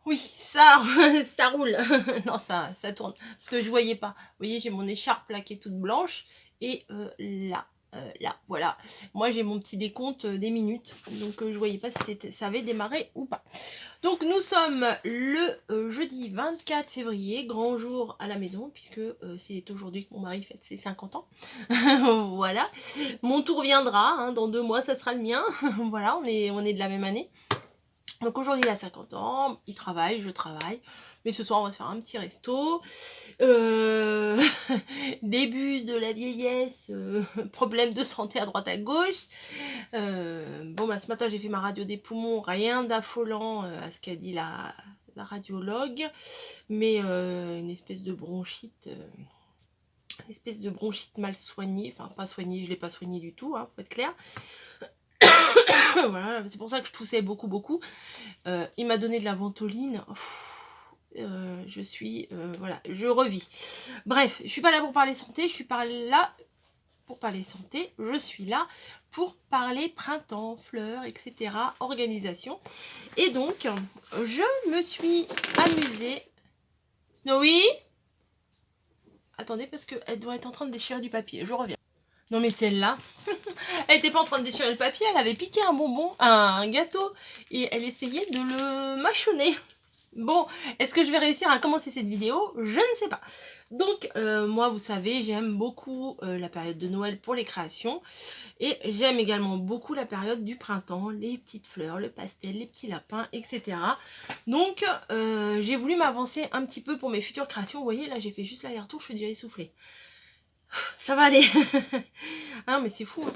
Oui, ça, ça roule. Non, ça tourne. Parce que je voyais pas. Vous voyez, j'ai mon écharpe là qui est toute blanche. Et là, voilà. Moi, j'ai mon petit décompte des minutes. Donc, je voyais pas si ça avait démarré ou pas. Donc, nous sommes le jeudi 24 février, grand jour à la maison, puisque c'est aujourd'hui que mon mari fête ses 50 ans. Voilà. Mon tour viendra. Hein, dans 2 mois, ça sera le mien. Voilà, on est de la même année. Donc aujourd'hui il a 50 ans, il travaille, je travaille, mais ce soir on va se faire un petit resto. Début de la vieillesse, problème de santé à droite à gauche. Bon bah ce matin j'ai fait ma radio des poumons, rien d'affolant à ce qu'a dit la radiologue, mais une espèce de bronchite. Mal soignée, enfin pas soignée, je l'ai pas soignée du tout, hein, faut être clair. Voilà, c'est pour ça que je toussais beaucoup. Il m'a donné de la ventoline. Je suis voilà, je revis. Bref, je suis pas là pour parler santé, je suis pas là pour parler santé, je suis là pour parler printemps, fleurs, etc., organisation. Et donc, je me suis amusée. Snowy, attendez parce qu'elle doit être en train de déchirer du papier, je reviens. Non mais celle-là, elle était pas en train de déchirer le papier, elle avait piqué un bonbon, un gâteau, et elle essayait de le mâchonner. Bon, est-ce que je vais réussir à commencer cette vidéo? Je ne sais pas. Donc, moi, vous savez, j'aime beaucoup la période de Noël pour les créations. Et j'aime également beaucoup la période du printemps, les petites fleurs, le pastel, les petits lapins, etc. Donc, j'ai voulu m'avancer un petit peu pour mes futures créations. Vous voyez, là, j'ai fait juste l'aller-retour, je suis déjà essoufflée. Ça va aller. Hein, mais c'est fou. Hein.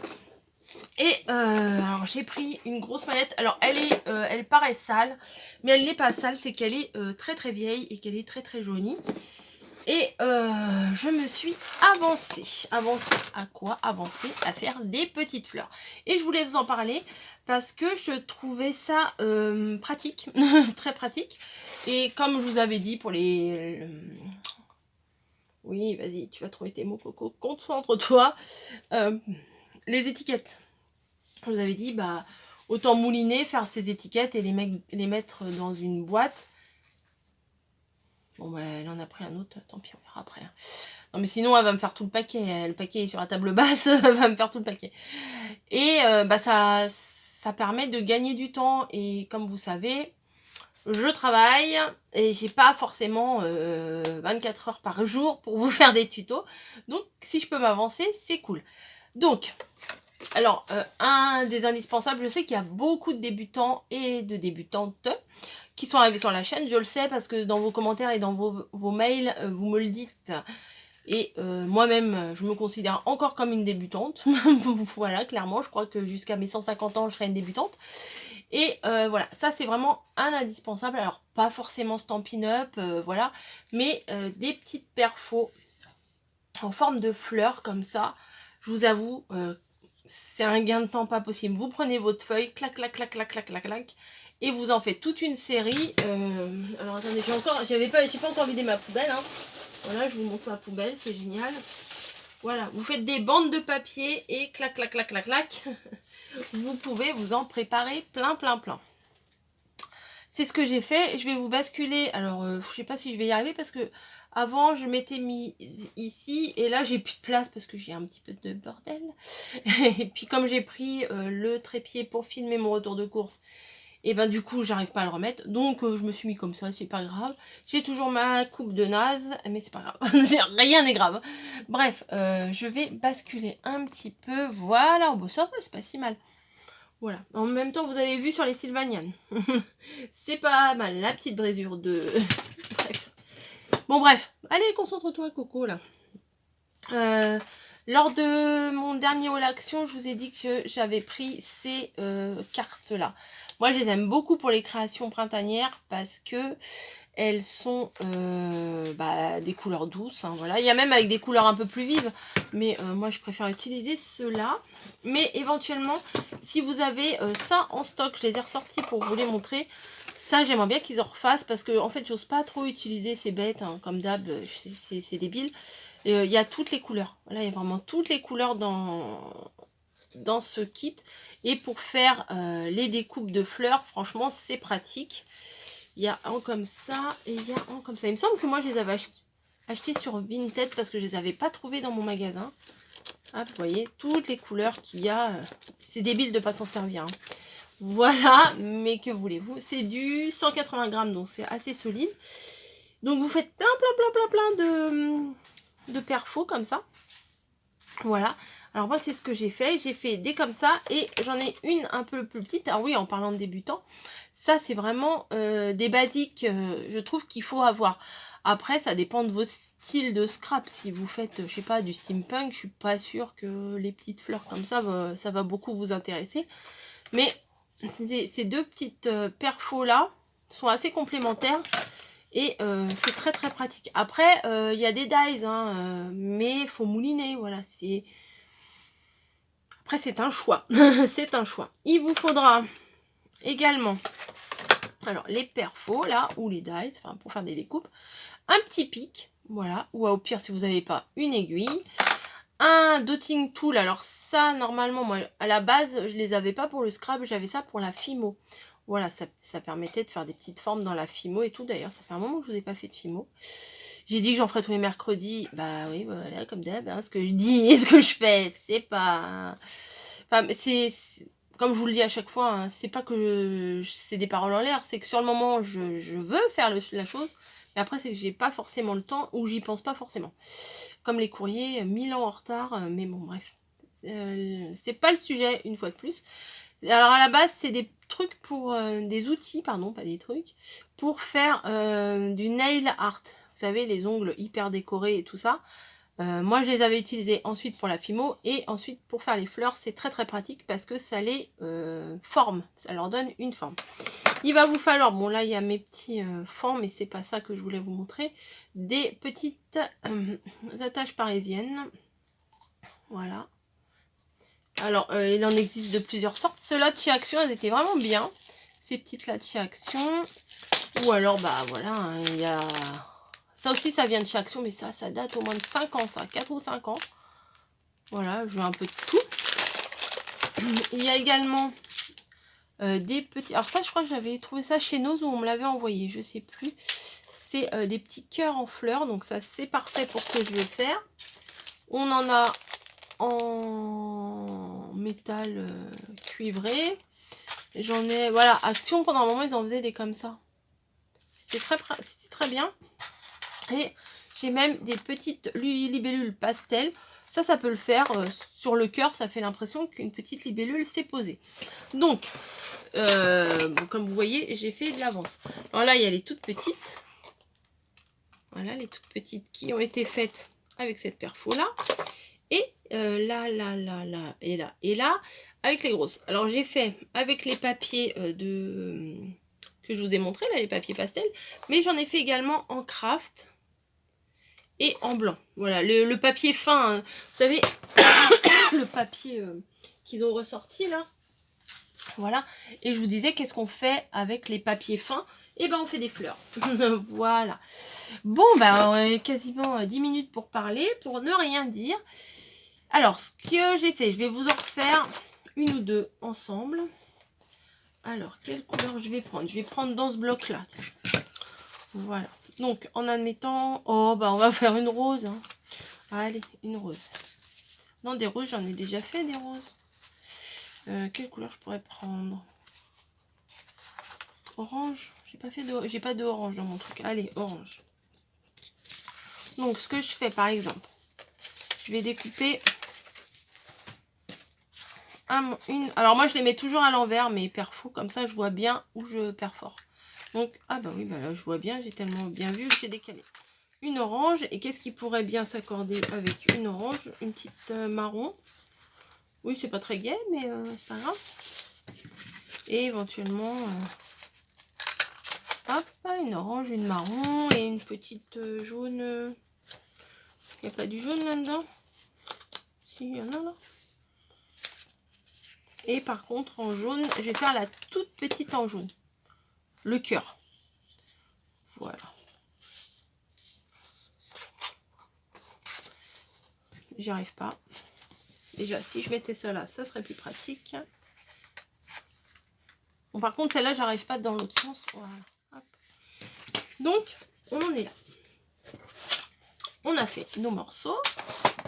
Et alors j'ai pris une grosse mallette. Alors elle paraît sale, mais elle n'est pas sale, c'est qu'elle est très vieille et qu'elle est très jaunie. Et je me suis avancée. Avancée à quoi? Avancée à faire des petites fleurs. Et je voulais vous en parler parce que je trouvais ça pratique, très pratique. Et comme je vous avais dit pour les... Oui, vas-y, tu vas trouver tes mots, Coco. Concentre-toi. Les étiquettes. Je vous avais dit, bah, autant mouliner, faire ces étiquettes et les mettre dans une boîte. Bon, bah, elle en a pris un autre, tant pis, on verra après. Non, mais sinon, elle va me faire tout le paquet. Le paquet est sur la table basse, elle va me faire tout le paquet. Et bah, ça permet de gagner du temps. Et comme vous savez, je travaille et j'ai pas forcément 24 heures par jour pour vous faire des tutos. Donc, si je peux m'avancer, c'est cool. Donc, alors, un des indispensables, je sais qu'il y a beaucoup de débutants et de débutantes qui sont arrivés sur la chaîne, je le sais parce que dans vos commentaires et dans vos mails, vous me le dites. Et moi-même, je me considère encore comme une débutante. Voilà, clairement, je crois que jusqu'à mes 150 ans, je serai une débutante. Et voilà, ça c'est vraiment un indispensable. Alors, pas forcément Stampin' Up, voilà, mais des petites perfos en forme de fleurs comme ça. Je vous avoue, c'est un gain de temps pas possible. Vous prenez votre feuille, clac, et vous en faites toute une série. Alors attendez, j'ai pas encore vidé ma poubelle. Hein. Voilà, je vous montre ma poubelle, c'est génial. Voilà, vous faites des bandes de papier et clac. Vous pouvez vous en préparer plein. C'est ce que j'ai fait. Je vais vous basculer. Alors, je sais pas si je vais y arriver parce que avant, je m'étais mis ici et là, j'ai plus de place parce que j'ai un petit peu de bordel. Et puis, comme j'ai pris le trépied pour filmer mon retour de course, et ben du coup, j'arrive pas à le remettre. Donc, je me suis mis comme ça, c'est pas grave. J'ai toujours ma coupe de naze, mais c'est pas grave. Rien n'est grave. Bref, je vais basculer un petit peu. Voilà, bon, ça va, c'est pas si mal. Voilà. En même temps, vous avez vu sur les Sylvaniennes. C'est pas mal, la petite brisure de... Bref. Bon, bref. Allez, concentre-toi, Coco, là. Lors de mon dernier haul action, je vous ai dit que j'avais pris ces cartes-là. Moi, je les aime beaucoup pour les créations printanières parce que elles sont des couleurs douces. Hein, voilà. Il y a même avec des couleurs un peu plus vives. Mais moi, je préfère utiliser ceux-là. Mais éventuellement, si vous avez ça en stock, je les ai ressortis pour vous les montrer. Ça, j'aimerais bien qu'ils en refassent parce que, en fait, j'ose pas trop utiliser, c'est bête, hein, comme d'hab, c'est débile. Il y a toutes les couleurs. Là, il y a vraiment toutes les couleurs dans ce kit. Et pour faire les découpes de fleurs, franchement, c'est pratique. Il y a un comme ça et il y a un comme ça. Il me semble que moi, je les avais achetés sur Vinted parce que je les avais pas trouvés dans mon magasin. Hop, vous voyez, toutes les couleurs qu'il y a. C'est débile de pas s'en servir. Hein. Voilà, mais que voulez-vous? C'est du 180 grammes, donc c'est assez solide. Donc vous faites plein de perfos comme ça. Voilà. Alors moi, c'est ce que j'ai fait. J'ai fait des comme ça et j'en ai une un peu plus petite. Alors oui, en parlant de débutants, ça c'est vraiment des basiques, je trouve qu'il faut avoir. Après, ça dépend de vos styles de scrap. Si vous faites, je sais pas, du steampunk, je suis pas sûre que les petites fleurs comme ça va beaucoup vous intéresser. Mais ces deux petites perfos là sont assez complémentaires et c'est très très pratique. Après, il y a des dies, hein, mais il faut mouliner. Voilà, c'est. Après, c'est un choix. C'est un choix. Il vous faudra également, alors les perfos là, ou les dies, enfin pour faire des découpes, un petit pic, voilà, ou au pire si vous n'avez pas une aiguille, un dotting tool. Alors ça, normalement, moi à la base, je les avais pas pour le scrap, j'avais ça pour la Fimo. Voilà, ça permettait de faire des petites formes dans la Fimo et tout. D'ailleurs, ça fait un moment que je vous ai pas fait de Fimo. J'ai dit que j'en ferais tous les mercredis. Bah oui, voilà, comme d'hab, hein, ce que je dis et ce que je fais, c'est pas... Enfin, c'est... Comme je vous le dis à chaque fois, hein, c'est pas que c'est des paroles en l'air, c'est que sur le moment, je veux faire la chose, mais après, c'est que j'ai pas forcément le temps ou j'y pense pas forcément. Comme les courriers, 1000 ans en retard, mais bon, bref. C'est pas le sujet, une fois de plus. Alors, à la base, c'est des trucs pour... des outils, pardon, pas des trucs, pour faire du nail art. Vous savez, les ongles hyper décorés et tout ça. Moi, je les avais utilisés ensuite pour la Fimo et ensuite pour faire les fleurs. C'est très très pratique parce que ça les forme. Ça leur donne une forme. Il va vous falloir, bon là, il y a mes petits fonds, mais c'est pas ça que je voulais vous montrer. Des petites attaches parisiennes. Voilà. Alors, il en existe de plusieurs sortes. Ceux-là de chez Action, elles étaient vraiment bien. Ces petites-là de chez Action. Ou alors, bah voilà, hein, il y a... Ça aussi, ça vient de chez Action, mais ça date au moins de 5 ans, ça, 4 ou 5 ans. Voilà, je veux un peu de tout. Il y a également des petits... Alors ça, je crois que j'avais trouvé ça chez Nose ou on me l'avait envoyé, je sais plus. C'est des petits cœurs en fleurs, donc ça, c'est parfait pour ce que je veux faire. On en a en métal cuivré. J'en ai... Voilà, Action, pendant un moment, ils en faisaient des comme ça. C'était très bien. Et j'ai même des petites libellules pastel. Ça peut le faire. Sur le cœur, ça fait l'impression qu'une petite libellule s'est posée. Donc, bon, comme vous voyez, j'ai fait de l'avance. Alors là, il y a les toutes petites. Voilà, les toutes petites qui ont été faites avec cette perfo-là. Et là, et là, avec les grosses. Alors, j'ai fait avec les papiers que je vous ai montré, là, les papiers pastel. Mais j'en ai fait également en craft. Et en blanc. Voilà, le papier fin, hein. Vous savez, le papier qu'ils ont ressorti là. Voilà. Et je vous disais, qu'est-ce qu'on fait avec les papiers fins? Eh ben, on fait des fleurs. Voilà. Bon, ben, quasiment 10 minutes pour parler, pour ne rien dire. Alors, ce que j'ai fait, je vais vous en refaire une ou deux ensemble. Alors, quelle couleur je vais prendre? Je vais prendre dans ce bloc-là. Voilà. Donc, en admettant... Oh, bah, on va faire une rose. Hein. Allez, une rose. Non, des roses, j'en ai déjà fait, des roses. Quelle couleur je pourrais prendre? Orange. J'ai pas de orange dans mon truc. Allez, orange. Donc, ce que je fais, par exemple, je vais découper une... Alors, moi, je les mets toujours à l'envers, mais perfo, comme ça, je vois bien où je perfore. Donc, ah bah oui, bah là, je vois bien, j'ai tellement bien vu que j'ai décalé. Une orange, et qu'est-ce qui pourrait bien s'accorder avec une orange? Une petite marron. Oui, c'est pas très gai, mais c'est pas grave. Et éventuellement, hop, une orange, une marron et une petite jaune. Il n'y a pas du jaune là-dedans? Si, il y en a là. Et par contre, en jaune, je vais faire la toute petite en jaune. Le cœur. Voilà. J'y arrive pas. Déjà, si je mettais ça là, ça serait plus pratique. Bon, par contre, celle-là, j'arrive pas dans l'autre sens. Voilà. Hop. Donc, on en est là. On a fait nos morceaux.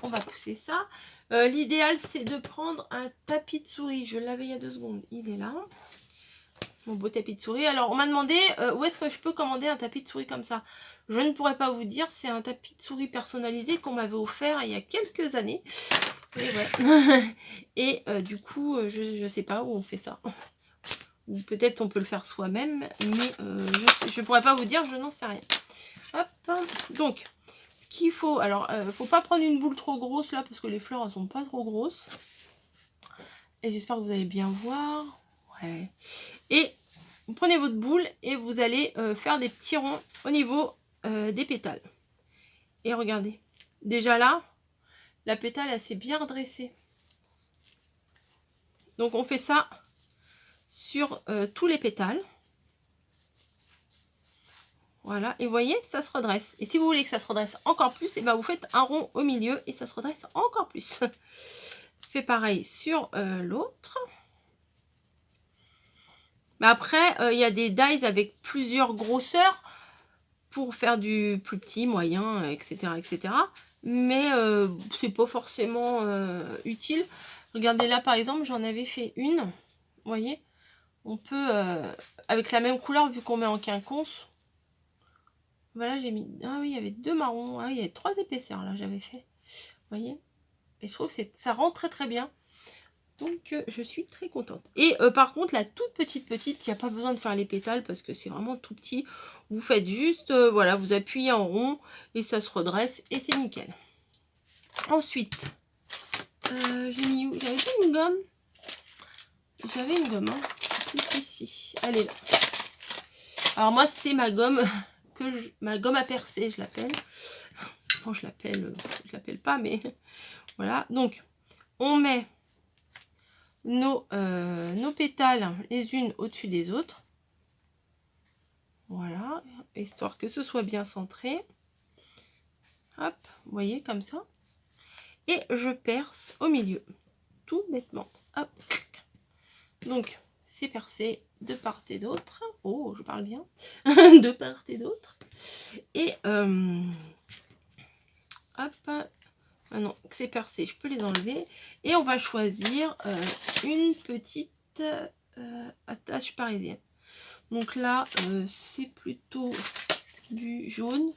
On va pousser ça. L'idéal, c'est de prendre un tapis de souris. Je l'avais il y a 2 secondes. Il est là. Mon beau tapis de souris. Alors, on m'a demandé où est-ce que je peux commander un tapis de souris comme ça. Je ne pourrais pas vous dire. C'est un tapis de souris personnalisé qu'on m'avait offert il y a quelques années. Et ouais. Et du coup, je ne sais pas où on fait ça. Ou peut-être on peut le faire soi-même. Mais je ne pourrais pas vous dire. Je n'en sais rien. Hop. Donc, ce qu'il faut... Alors, faut pas prendre une boule trop grosse là. Parce que les fleurs, elles sont pas trop grosses. Et j'espère que vous allez bien voir. Ouais. Et vous prenez votre boule et vous allez faire des petits ronds au niveau des pétales. Et regardez, déjà là, la pétale, elle s'est bien redressée. Donc on fait ça sur tous les pétales. Voilà, et vous voyez, ça se redresse. Et si vous voulez que ça se redresse encore plus, et ben vous faites un rond au milieu et ça se redresse encore plus. Fait pareil sur l'autre. Mais après, il y a des dies avec plusieurs grosseurs pour faire du plus petit, moyen, etc. etc. Mais c'est pas forcément utile. Regardez là, par exemple, j'en avais fait une. Vous voyez, on peut, avec la même couleur, vu qu'on met en quinconce. Voilà, j'ai mis... Ah oui, il y avait 2 marrons. Ah oui, il y avait 3 épaisseurs, là, j'avais fait. Vous voyez. Et je trouve que ça rend très très bien. Donc, je suis très contente. Et par contre, la toute petite, il n'y a pas besoin de faire les pétales parce que c'est vraiment tout petit. Vous faites juste, voilà, vous appuyez en rond et ça se redresse et c'est nickel. Ensuite, j'ai mis où? J'avais pas une gomme. J'avais une gomme, hein. Si. Elle est là. Alors moi, c'est ma gomme, ma gomme à percer, je l'appelle. Bon, je l'appelle pas, mais voilà. Donc, on met nos pétales les unes au-dessus des autres. Voilà, histoire que ce soit bien centré. Hop, vous voyez, comme ça. Et je perce au milieu, tout bêtement. Hop. Donc, c'est percé de part et d'autre. Oh, je parle bien. De part et d'autre. Et, hop. Maintenant que c'est percé, je peux les enlever. Et on va choisir une petite attache parisienne. Donc là, c'est plutôt du jaune.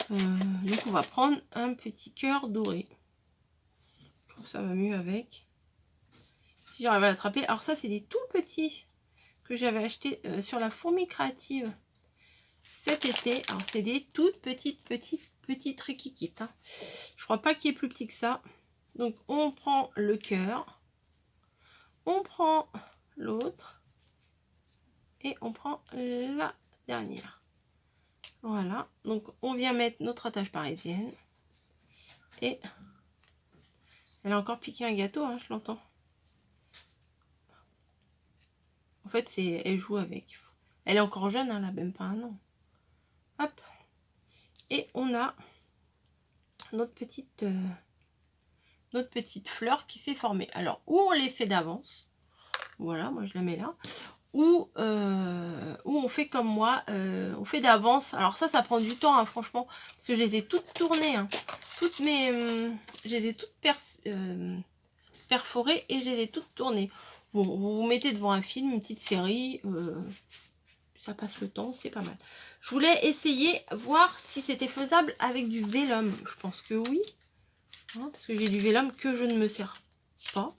Donc on va prendre un petit cœur doré. Je trouve que ça va mieux avec. Si j'arrive à l'attraper. Alors ça, c'est des tout petits que j'avais acheté sur la fourmi créative cet été. Alors c'est des toutes petites riquiquites. Hein. Je crois pas qu'il y ait plus petit que ça. Donc on prend le cœur. On prend l'autre. Et on prend la dernière. Voilà. Donc on vient mettre notre attache parisienne. Et elle a encore piqué un gâteau, hein, je l'entends. En fait, elle joue avec. Elle est encore jeune, hein, elle n'a même pas 1 an. Hop. Et on a notre petite fleur qui s'est formée. Alors, où on les fait d'avance. Voilà, moi je la mets là. Ou on fait comme moi, on fait d'avance. Alors ça prend du temps, hein, franchement. Parce que je les ai toutes tournées. Hein. Je les ai toutes perforées et je les ai toutes tournées. Bon, vous mettez devant un film, une petite série. Ça passe le temps, c'est pas mal. Je voulais essayer, voir si c'était faisable avec du vélum. Je pense que oui. Hein, parce que j'ai du vélum que je ne me sers pas.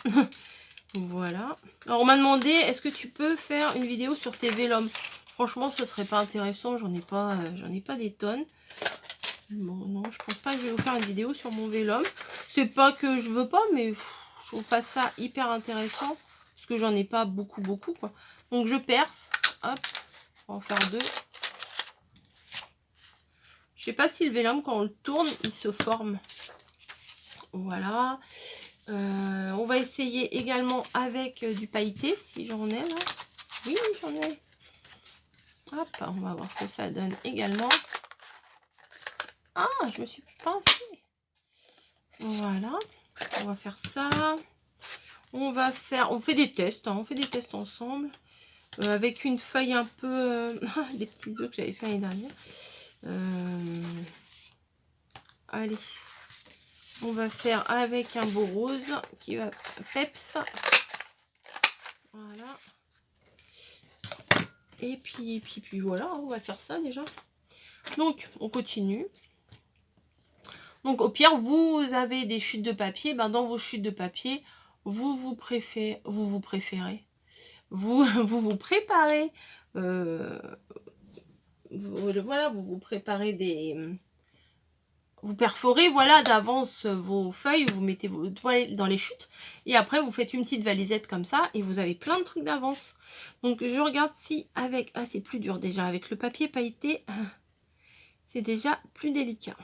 Voilà. Alors on m'a demandé, est-ce que tu peux faire une vidéo sur tes vélums? Franchement, ce serait pas intéressant. J'en ai pas des tonnes. Bon, non, je pense pas que je vais vous faire une vidéo sur mon vélum. C'est pas que je veux pas, mais je trouve pas ça hyper intéressant. Parce que j'en ai pas beaucoup, quoi. Donc je perce. Hop. On va en faire 2. Je sais pas si le vélum, quand on le tourne, il se forme. Voilà. On va essayer également avec du pailleté, si j'en ai là. Oui, j'en ai. Hop, on va voir ce que ça donne également. Ah, je me suis pincée. Voilà. On va faire ça. On fait des tests, hein, on fait des tests ensemble. avec une feuille un peu... des petits œufs que j'avais fait l'année dernière. Allez, on va faire avec un beau rose qui va peps. Voilà. Et puis voilà, on va faire ça déjà. Donc, on continue. Donc, au pire, vous avez des chutes de papier. Ben, dans vos chutes de papier, vous préparez, vous voilà, vous préparez des... Vous perforez, voilà, d'avance vos feuilles, vous mettez vos toiles dans les chutes, et après vous faites une petite valisette comme ça, et vous avez plein de trucs d'avance. Donc je regarde si avec... Ah, c'est plus dur déjà, avec le papier pailleté, c'est déjà plus délicat.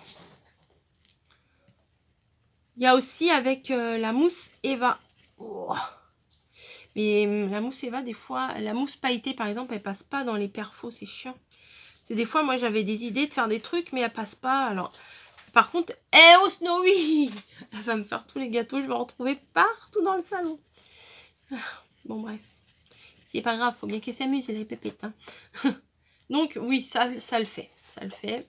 Il y a aussi avec la mousse Eva. Oh. Mais la mousse Eva, des fois, la mousse pailletée par exemple, elle passe pas dans les perfos, c'est chiant. C'est des fois, moi j'avais des idées de faire des trucs, mais elle passe pas, alors... Par contre, oh Snowy, elle va me faire tous les gâteaux, je vais en retrouver partout dans le salon. Bon bref, c'est pas grave, faut bien qu'elle s'amuse, elle est pépette. Hein. Donc oui, ça le fait, ça le fait.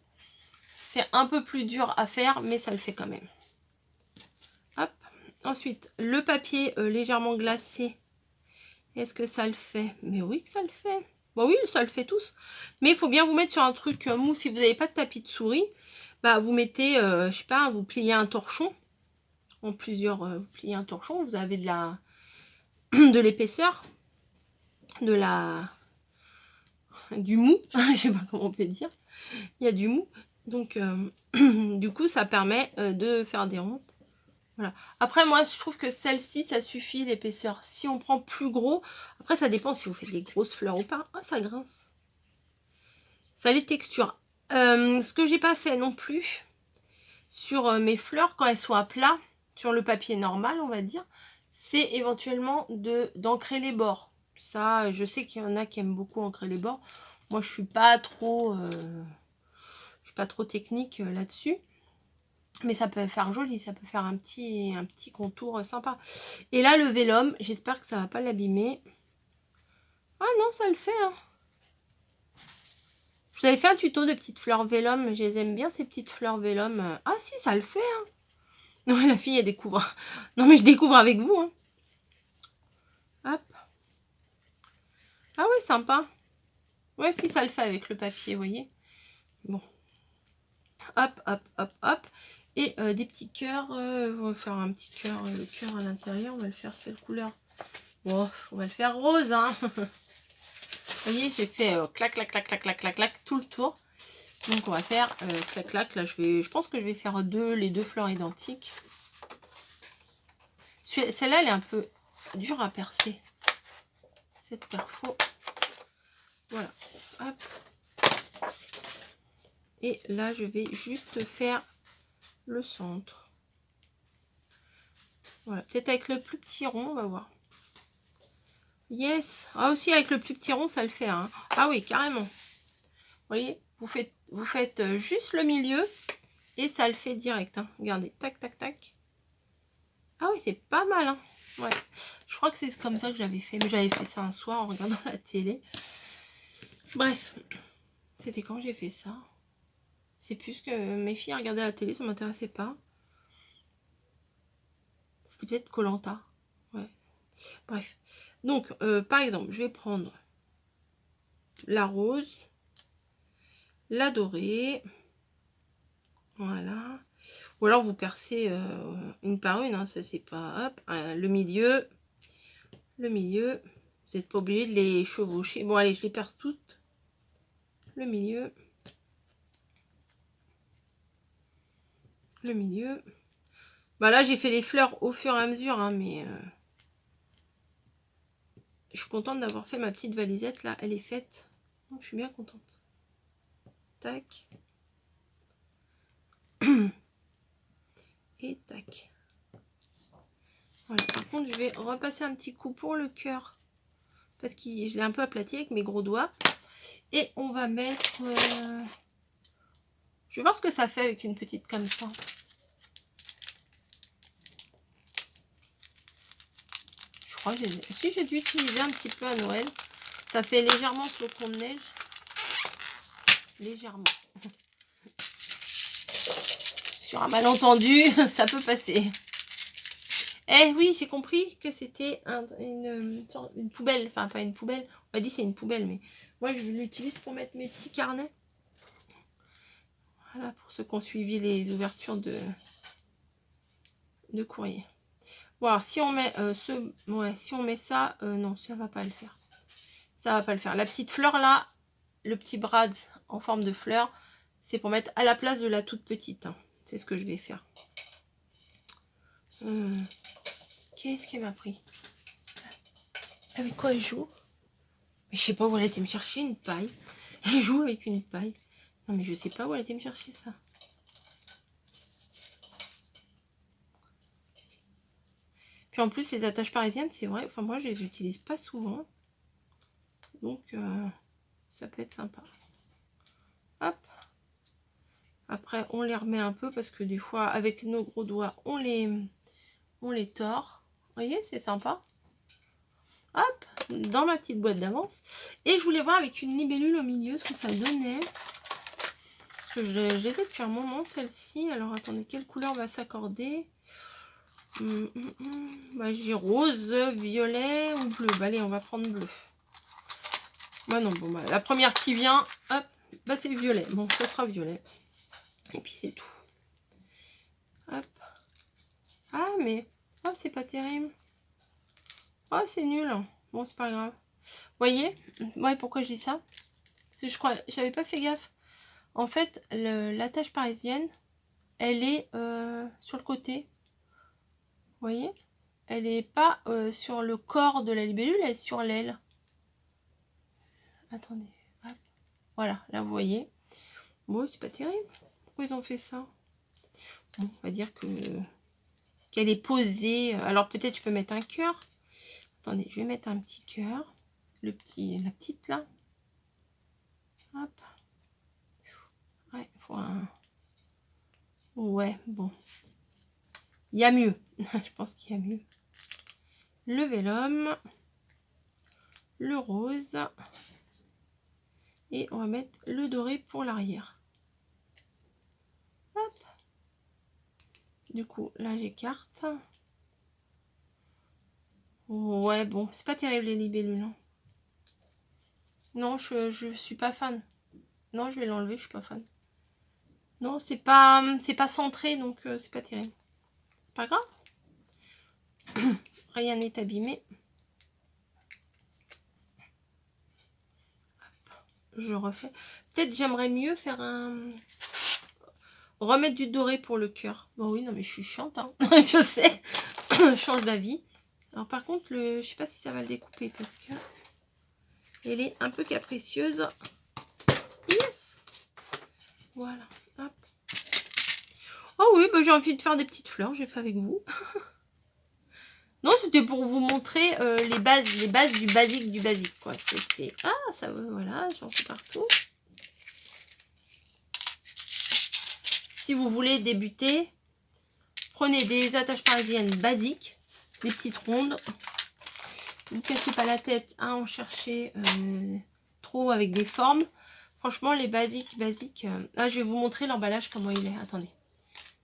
C'est un peu plus dur à faire, mais ça le fait quand même. Hop. Ensuite, le papier légèrement glacé. Est-ce que ça le fait? Mais oui que ça le fait. Bon oui, ça le fait tous. Mais il faut bien vous mettre sur un truc mou. Si vous n'avez pas de tapis de souris, bah vous mettez, je sais pas, vous pliez un torchon. En plusieurs, vous pliez un torchon, vous avez de l'épaisseur, du mou, je sais pas comment on peut dire, il y a du mou, donc du coup ça permet de faire des ronds. Voilà. Après moi je trouve que celle-ci ça suffit l'épaisseur. Si on prend plus gros, après ça dépend si vous faites des grosses fleurs ou pas. Ah, ça grince. Ça les textures. Ce que j'ai pas fait non plus sur mes fleurs quand elles sont à plat, sur le papier normal on va dire, c'est éventuellement d'ancrer les bords. Ça, je sais qu'il y en a qui aiment beaucoup ancrer les bords. Moi, je suis pas trop technique là-dessus. Mais ça peut faire joli, ça peut faire un petit contour sympa. Et là, le vélum, j'espère que ça va pas l'abîmer. Ah non, ça le fait. Hein. Je vous avais fait un tuto de petites fleurs vélum. Je les aime bien, ces petites fleurs vélum. Ah si, ça le fait. Hein. Non, la fille, elle découvre. Non, mais je découvre avec vous. Hein. Hop. Ah ouais, sympa. Ouais, si, ça le fait avec le papier, vous voyez. Bon. Hop, hop, hop, hop. Et des petits cœurs. On va faire un petit cœur. Le cœur à l'intérieur, on va le faire quelle couleur? Bon, on va le faire rose, hein. Vous voyez, j'ai fait clac, clac, clac, clac, clac, clac, clac, tout le tour. Donc, on va faire clac, clac. Là, je pense que je vais faire les deux fleurs identiques. Celle-là, elle est un peu dure à percer. Cette perfo. Voilà. Hop. Et là, je vais juste faire le centre. Voilà. Peut-être avec le plus petit rond, on va voir. Yes. Ah, aussi, avec le plus petit rond, ça le fait. Hein. Ah oui, carrément. Vous voyez, vous faites juste le milieu et ça le fait direct. Hein. Regardez. Tac, tac, tac. Ah oui, c'est pas mal. Hein. Ouais. Je crois que c'est comme ça que j'avais fait. Mais j'avais fait ça un soir en regardant la télé. Bref. C'était quand j'ai fait ça? C'est plus que mes filles regardaient la télé, ça m'intéressait pas. C'était peut-être Koh-Lanta. Ouais. Bref. Donc, par exemple, je vais prendre la rose, la dorée. Voilà. Ou alors vous percez une par une, hein, ça c'est pas... Hop, le milieu. Le milieu. Vous n'êtes pas obligé de les chevaucher. Bon, allez, je les perce toutes. Le milieu. Le milieu. Bah là, j'ai fait les fleurs au fur et à mesure, hein, mais... je suis contente d'avoir fait ma petite valisette, là. Elle est faite. Donc, je suis bien contente. Tac. Et tac. Voilà. Par contre, je vais repasser un petit coup pour le cœur. Parce que je l'ai un peu aplati avec mes gros doigts. Et on va mettre... Je vais voir ce que ça fait avec une petite comme ça. Je crois que si j'ai dû utiliser un petit peu à Noël. Ça fait légèrement flocon de neige. Légèrement. Sur un malentendu, ça peut passer. Eh oui, j'ai compris que c'était une poubelle. Enfin, pas une poubelle. On m'a dit c'est une poubelle, mais moi, je l'utilise pour mettre mes petits carnets. Voilà, pour ceux qui ont suivi les ouvertures de courrier. Bon, alors, si on met si on met ça, non, ça va pas le faire. Ça va pas le faire. La petite fleur, là, le petit brad en forme de fleur, c'est pour mettre à la place de la toute petite. Hein. C'est ce que je vais faire. Qu'est-ce qu'elle m'a pris? Avec quoi elle joue? Mais je sais pas où elle a été me chercher une paille. Elle joue avec une paille. Non mais je sais pas où elle a été me chercher ça. Puis en plus les attaches parisiennes, c'est vrai, enfin moi je les utilise pas souvent. Donc ça peut être sympa. Hop. Après on les remet un peu parce que des fois avec nos gros doigts on les tord. Vous voyez, c'est sympa. Hop, dans ma petite boîte d'avance. Et je voulais voir avec une libellule au milieu ce que ça donnait. Parce que je les ai depuis un moment, celle-ci. Alors attendez, quelle couleur va s'accorder? Bah, j'ai rose, violet ou bleu. Bah, allez, on va prendre bleu. Bah non, bon, bah, la première qui vient, hop, bah c'est violet. Bon, ça sera violet. Et puis c'est tout. Hop. Ah, mais... Oh, c'est pas terrible. Oh, c'est nul. Bon, c'est pas grave. Vous voyez? Ouais, pourquoi je dis ça? Parce que je crois... J'avais pas fait gaffe. En fait, l'attache parisienne, elle est sur le côté. Vous voyez? Elle n'est pas sur le corps de la libellule, elle est sur l'aile. Attendez. Hop. Voilà, là vous voyez. Bon, c'est pas terrible. Pourquoi ils ont fait ça? Bon, on va dire que qu'elle est posée. Alors peut-être je peux mettre un cœur. Attendez, je vais mettre un petit cœur. La petite là. Hop. Ouais, faut un... Ouais, bon. Il y a mieux. Je pense qu'il y a mieux. Le vélum. Le rose. Et on va mettre le doré pour l'arrière. Hop. Du coup, là j'écarte. Ouais, bon, c'est pas terrible les libellules. Hein. Non, je suis pas fan. Non, je vais l'enlever, je suis pas fan. Non, c'est pas centré, donc c'est pas terrible. C'est pas grave. Rien n'est abîmé. Hop, je refais. Peut-être j'aimerais mieux faire un... Remettre du doré pour le cœur. Bon oui, non mais je suis chiante, hein. Je sais. Je change d'avis. Alors par contre, je sais pas si ça va le découper parce que elle est un peu capricieuse. Yes. Voilà. Hop. Oh oui, bah, j'ai envie de faire des petites fleurs. J'ai fait avec vous. Non, c'était pour vous montrer les bases du basique, quoi. Ah, ça va, voilà, j'en fais partout. Si vous voulez débuter, prenez des attaches parisiennes basiques, des petites rondes. Ne vous cassez pas la tête à en chercher trop avec des formes. Franchement, les basiques. Ah, je vais vous montrer l'emballage, comment il est. Attendez.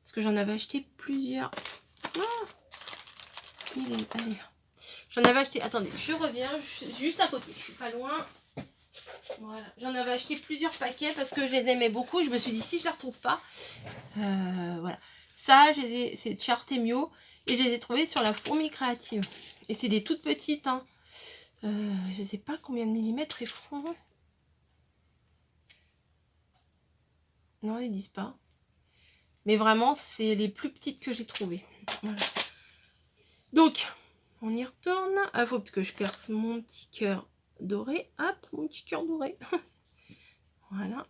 Parce que j'en avais acheté plusieurs. Ah, allez. J'en avais acheté... Attendez, je reviens juste à côté. Je suis pas loin. Voilà. J'en avais acheté plusieurs paquets parce que je les aimais beaucoup. Je me suis dit, si je ne les retrouve pas... voilà. Ça, c'est de chez Artemio. Et je les ai trouvés sur la fourmi créative. Et c'est des toutes petites. Hein. Je ne sais pas combien de millimètres ils font. Non, ils disent pas. Mais vraiment, c'est les plus petites que j'ai trouvées. Voilà. Donc, on y retourne. Il faut que je perce mon petit cœur doré. Hop, mon petit cœur doré. Voilà.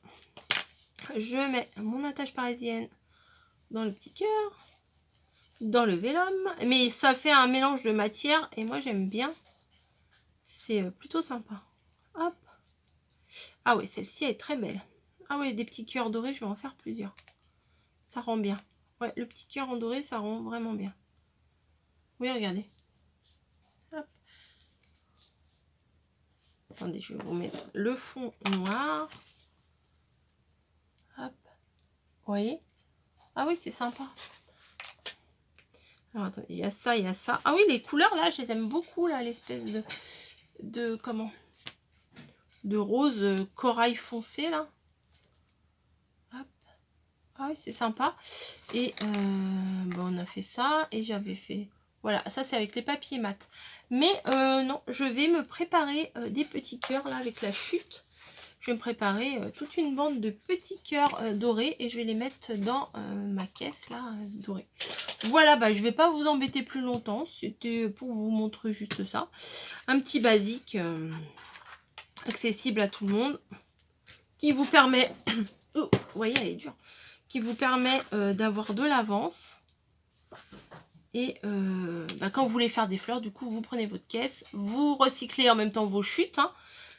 Je mets mon attache parisienne dans le petit cœur. Dans le vélum. Mais ça fait un mélange de matière. Et moi, j'aime bien. C'est plutôt sympa. Hop. Ah oui, celle-ci est très belle. Ah oui, des petits cœurs dorés, je vais en faire plusieurs. Ça rend bien. Ouais, le petit cœur en doré, ça rend vraiment bien. Oui, regardez. Hop. Attendez, je vais vous mettre le fond noir. Hop. Vous voyez? Ah oui, c'est sympa. Alors, attendez, il y a ça, il y a ça. Ah oui, les couleurs, là, je les aime beaucoup, là, l'espèce de comment? De rose corail foncé, là. Hop. Ah oui, c'est sympa. Et bon, on a fait ça. Et j'avais fait... Voilà, ça, c'est avec les papiers mat. Mais non, je vais me préparer des petits cœurs, là, avec la chute. Je vais me préparer toute une bande de petits cœurs dorés. Et je vais les mettre dans ma caisse, là, dorée. Voilà, bah, je vais pas vous embêter plus longtemps. C'était pour vous montrer juste ça. Un petit basique accessible à tout le monde. Qui vous permet... oh, vous voyez, elle est dure. Qui vous permet d'avoir de l'avance. Et bah, quand vous voulez faire des fleurs, du coup, vous prenez votre caisse. Vous recyclez en même temps vos chutes. Hein.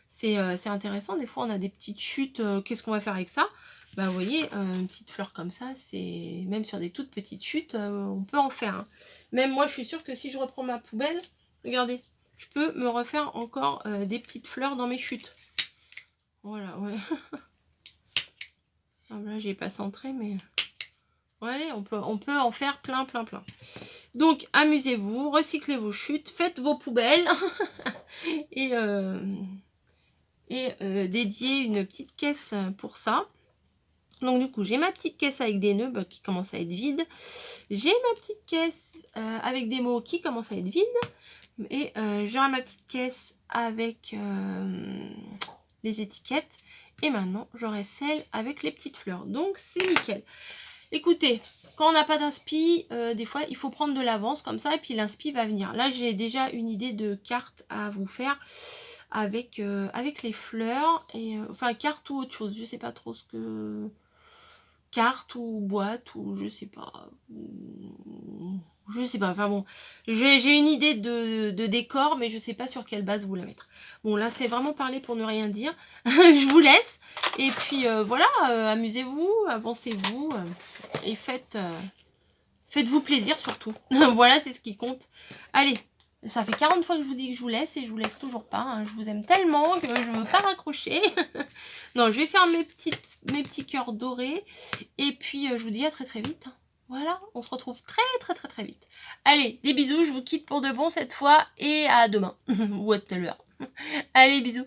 C'est intéressant. Des fois, on a des petites chutes. Qu'est-ce qu'on va faire avec ça? Bah, vous voyez, une petite fleur comme ça, c'est même sur des toutes petites chutes, on peut en faire. Hein. Même moi, je suis sûre que si je reprends ma poubelle, regardez, je peux me refaire encore des petites fleurs dans mes chutes. Voilà, ouais. Ah, là, j'ai pas centré, mais... Allez, on peut en faire plein. Donc, amusez-vous, recyclez vos chutes, faites vos poubelles. et dédiez une petite caisse pour ça. Donc du coup, j'ai ma petite caisse avec des nœuds qui commence à être vide. J'ai ma petite caisse avec des mots qui commence à être vide. Et j'aurai ma petite caisse avec les étiquettes. Et maintenant, j'aurai celle avec les petites fleurs. Donc, c'est nickel. Écoutez, quand on n'a pas d'inspi, des fois, il faut prendre de l'avance comme ça. Et puis, l'inspi va venir. Là, j'ai déjà une idée de carte à vous faire avec les fleurs. Et, enfin, carte ou autre chose. Je sais pas trop ce que... Carte ou boîte ou je sais pas. Enfin bon, j'ai une idée de décor, mais je sais pas sur quelle base vous la mettre. Bon, là, c'est vraiment parler pour ne rien dire. Je vous laisse. Et puis, voilà, amusez-vous, avancez-vous. Et faites-vous plaisir, surtout. Voilà, c'est ce qui compte. Allez, ça fait 40 fois que je vous dis que je vous laisse et je vous laisse toujours pas. Hein. Je vous aime tellement que je veux pas raccrocher. Non, je vais faire mes petits cœurs dorés. Et puis, je vous dis à très vite. Voilà, on se retrouve très vite. Allez, des bisous, je vous quitte pour de bon cette fois et à demain. Ou à tout à l'heure. Allez, bisous.